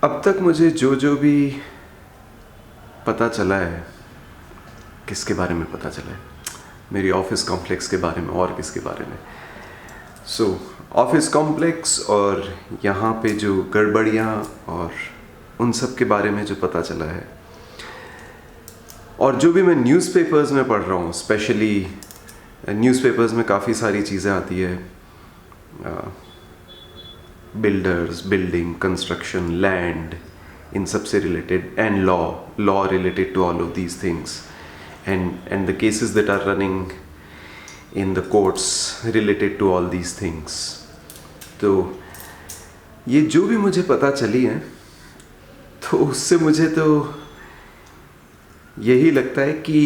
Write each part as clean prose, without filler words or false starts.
अब तक मुझे जो जो भी पता चला है, किसके बारे में पता चला है? मेरी ऑफिस कॉम्प्लेक्स के बारे में, और किसके बारे में? ऑफिस कॉम्प्लेक्स और यहाँ पे जो गड़बड़ियाँ और उन सब के बारे में जो पता चला है, और जो भी मैं न्यूज़पेपर्स में पढ़ रहा हूँ, स्पेशली न्यूज़पेपर्स में काफ़ी सारी चीज़ें आती है, बिल्डर्स, बिल्डिंग, कंस्ट्रक्शन, लैंड, इन सब से related, and law related to all of these things, and the cases that are running in the courts related to all these things. तो ये जो भी मुझे पता चली है, तो उससे मुझे तो यही लगता है कि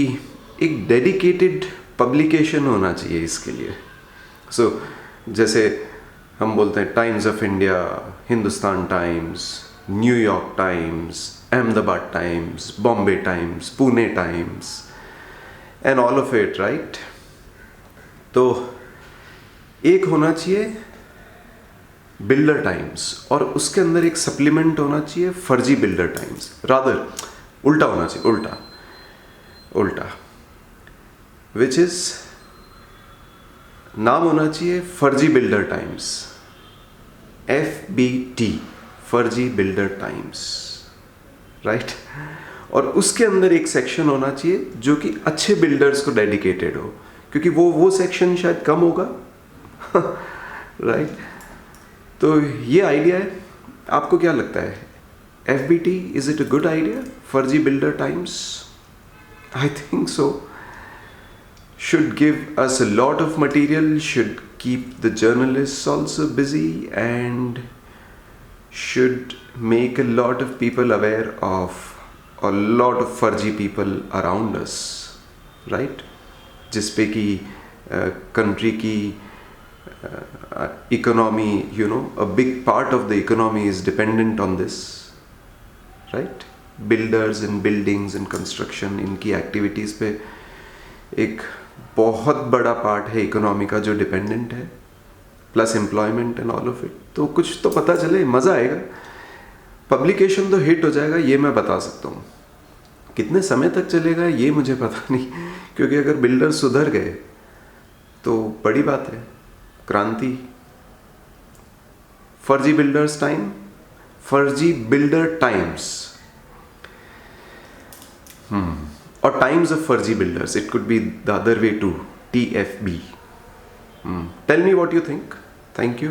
एक डेडिकेटेड पब्लिकेशन होना चाहिए इसके लिए. जैसे हम बोलते हैं times of India, Hindustan times, New York times, Ahmedabad times, Bombay times, Pune times, and all of it, right? तो एक होना चाहिए बिल्डर टाइम्स, और उसके अंदर एक सप्लीमेंट होना चाहिए फर्जी बिल्डर टाइम्स. रादर उल्टा होना चाहिए, उल्टा, विच इज नाम होना चाहिए फर्जी बिल्डर टाइम्स, FBT, फर्जी बिल्डर टाइम्स, राइट? और उसके अंदर एक सेक्शन होना चाहिए जो कि अच्छे बिल्डर्स को डेडिकेटेड हो, क्योंकि वो सेक्शन शायद कम होगा. राइट? तो ये आइडिया है. आपको क्या लगता है? FBT, is it a good idea? फर्जी builder times? I think so. Should give us a lot of material, should keep the journalists also busy, and should make a lot of people aware of a lot of furgy people around us, right? जिस पे कि country की economy, a big part of the economy is dependent on this, right? Builders in buildings in construction, इनकी activities पे एक बहुत बड़ा part है इकोनॉमी का जो डिपेंडेंट है, plus employment and all of it. तो कुछ तो पता चले, मज़ा आएगा. पब्लिकेशन तो हिट हो जाएगा, ये मैं बता सकता हूँ. कितने समय तक चलेगा ये मुझे पता नहीं, क्योंकि अगर बिल्डर सुधर गए तो बड़ी बात है, क्रांति. फर्जी बिल्डर्स टाइम, फर्जी builder times, or times of furgy builders. It could be the other way too, TFB. Tell me what you think. Thank you.